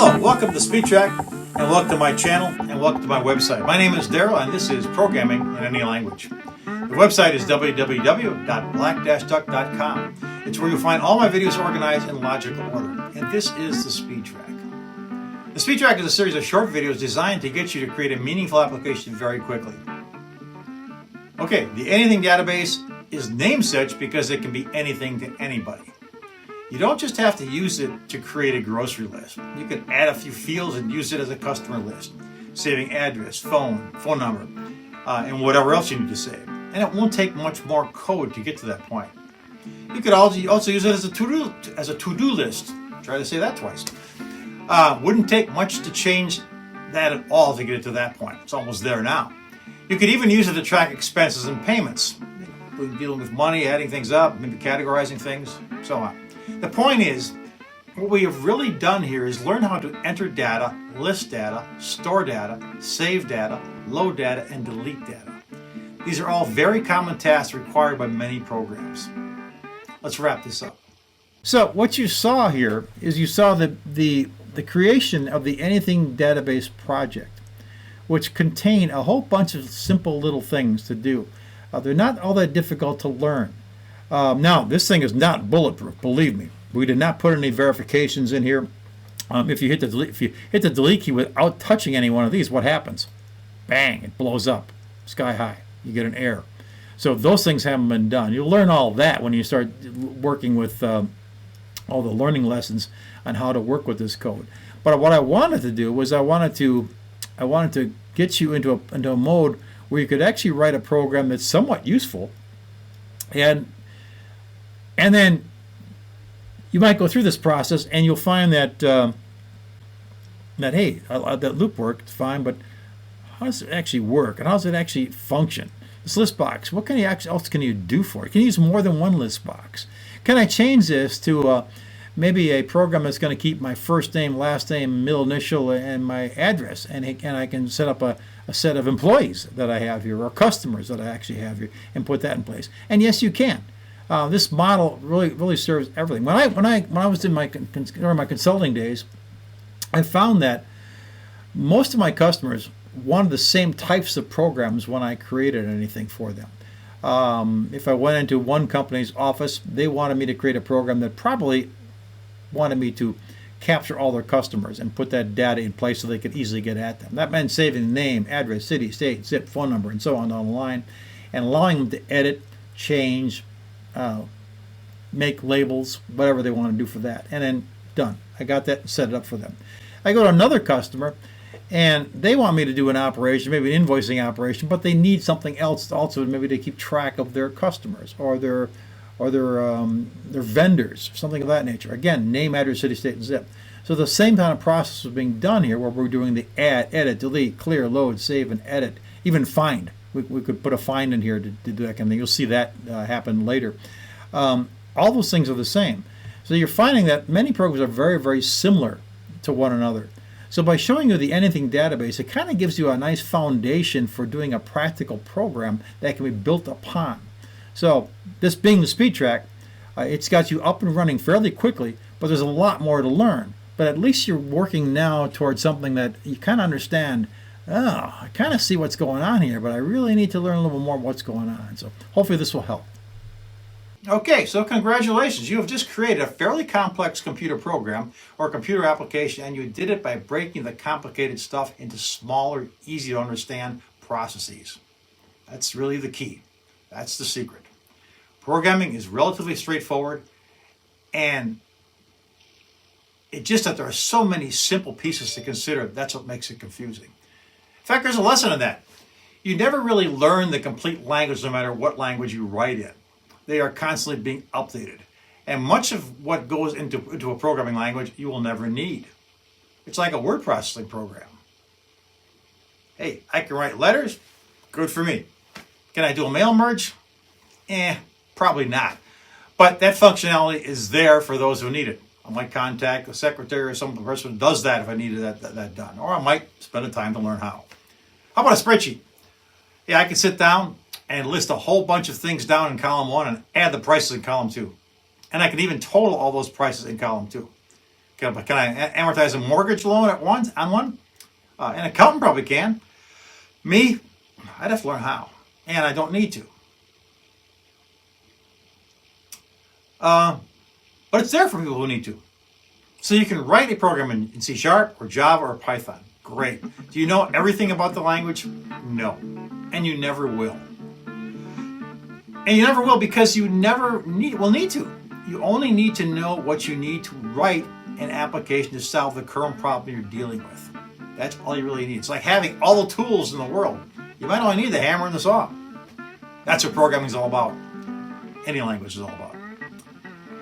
Hello, welcome to Speed Track, and welcome to my channel, and welcome to my website. My name is Daryl, and this is Programming in Any Language. The website is www.black-duck.com. It's where you'll find all my videos organized in logical order, and this is the Speed Track. The Speed Track is a series of short videos designed to get you to create a meaningful application very quickly. Okay, the Anything database is named such because it can be anything to anybody. You don't just have to use it to create a grocery list. You can add a few fields and use it as a customer list, saving address, phone number, and whatever else you need to save. And it won't take much more code to get to that point. You could also use it as a to-do list. Try to say that twice. Wouldn't take much to change that at all to get it to that point. It's almost there now. You could even use it to track expenses and payments, dealing with money, adding things up, maybe categorizing things, so on. The point is, what we have really done here is learn how to enter data, list data, store data, save data, load data, and delete data. These are all very common tasks required by many programs. Let's wrap this up. So what you saw here is you saw the creation of the Anything database project, which contain a whole bunch of simple little things to do. They're not all that difficult to learn. Now, this thing is not bulletproof, believe me. We did not put any verifications in here. If you hit the delete key without touching any one of these, what happens? Bang, it blows up, sky high. You get an error. So those things haven't been done. You'll learn all that when you start working with all the learning lessons on how to work with this code. But what I wanted to do was I wanted to get you into a mode where you could actually write a program that's somewhat useful, and then you might go through this process and you'll find that hey, that loop worked fine, but how does it actually work? And how does it actually function? This list box, what else can you do for it? Can you use more than one list box? Can I change this to maybe a program that's going to keep my first name, last name, middle initial, and my address, and I can set up a set of employees that I have here, or customers that I actually have here, and put that in place? And yes, you can. This model really serves everything. When I was in during my consulting days, I found that most of my customers wanted the same types of programs when I created anything for them. If I went into one company's office, they wanted me to create a program that probably wanted me to capture all their customers and put that data in place so they could easily get at them. That meant saving the name, address, city, state, zip, phone number, and so on down the line, and allowing them to edit, change, make labels, whatever they want to do for that, and then done. I got that and set it up for them. I go to another customer and they want me to do an operation, maybe an invoicing operation, but they need something else also, maybe to keep track of their customers or their vendors, something of that nature. Again, name, address, city, state, and zip. So the same kind of process is being done here, where we're doing the add, edit, delete, clear, load, save, and edit, even find. We could put a find in here to do that kind of thing. You'll see that happen later. All those things are the same. So you're finding that many programs are very, very similar to one another. So by showing you the Anything database, it kind of gives you a nice foundation for doing a practical program that can be built upon. So this being the Speed Track, it's got you up and running fairly quickly, but there's a lot more to learn. But at least you're working now towards something that you kind of understand. Oh, I kind of see what's going on here, but I really need to learn a little more what's going on. So hopefully this will help. Okay, so congratulations. You have just created a fairly complex computer program or computer application, and you did it by breaking the complicated stuff into smaller, easy to understand processes. That's really the key. That's the secret. Programming is relatively straightforward, and it's just that there are so many simple pieces to consider. That's what makes it confusing. In fact, there's a lesson in that. You never really learn the complete language no matter what language you write in. They are constantly being updated. And much of what goes into a programming language you will never need. It's like a word processing program. Hey, I can write letters. Good for me. Can I do a mail merge? Probably not. But that functionality is there for those who need it. I might contact a secretary or some person who does that if I needed that done. Or I might spend the time to learn how. How about a spreadsheet? Yeah, I can sit down and list a whole bunch of things down in column 1 and add the prices in column 2. And I can even total all those prices in column 2. Can I amortize a mortgage loan at once on one? An accountant probably can. Me, I'd have to learn how, and I don't need to. But it's there for people who need to. So you can write a program in C# or Java or Python. Great. Do you know everything about the language? No. And you never will. And you never will because you never will need to. You only need to know what you need to write an application to solve the current problem you're dealing with. That's all you really need. It's like having all the tools in the world. You might only need the hammer and the saw. That's what programming is all about. Any language is all about.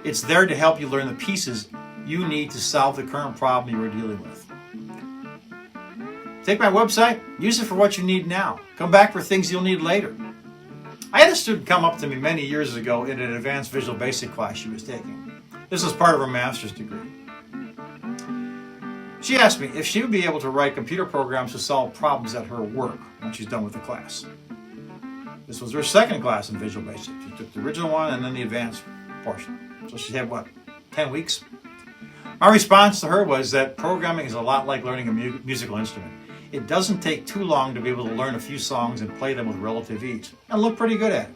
It's there to help you learn the pieces you need to solve the current problem you are dealing with. Take my website, use it for what you need now. Come back for things you'll need later. I had a student come up to me many years ago in an advanced Visual Basic class she was taking. This was part of her master's degree. She asked me if she would be able to write computer programs to solve problems at her work when she's done with the class. This was her second class in Visual Basic. She took the original one and then the advanced portion. So she had, 10 weeks? My response to her was that programming is a lot like learning a musical instrument. It doesn't take too long to be able to learn a few songs and play them with relative ease, and look pretty good at it.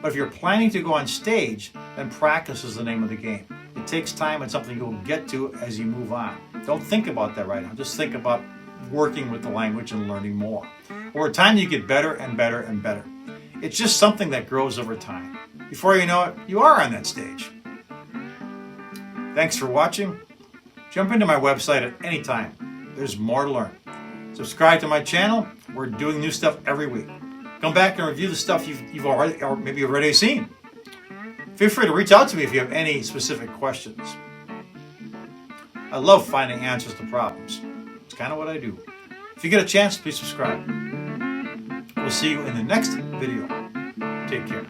But if you're planning to go on stage, then practice is the name of the game. It takes time and something you'll get to as you move on. Don't think about that right now. Just think about working with the language and learning more. Over time, you get better and better and better. It's just something that grows over time. Before you know it, you are on that stage. Thanks for watching. Jump into my website at any time. There's more to learn. Subscribe to my channel. We're doing new stuff every week. Come back and review the stuff you've already, or maybe you've already seen. Feel free to reach out to me if you have any specific questions. I love finding answers to problems. It's kind of what I do. If you get a chance, please subscribe. We'll see you in the next video. Take care.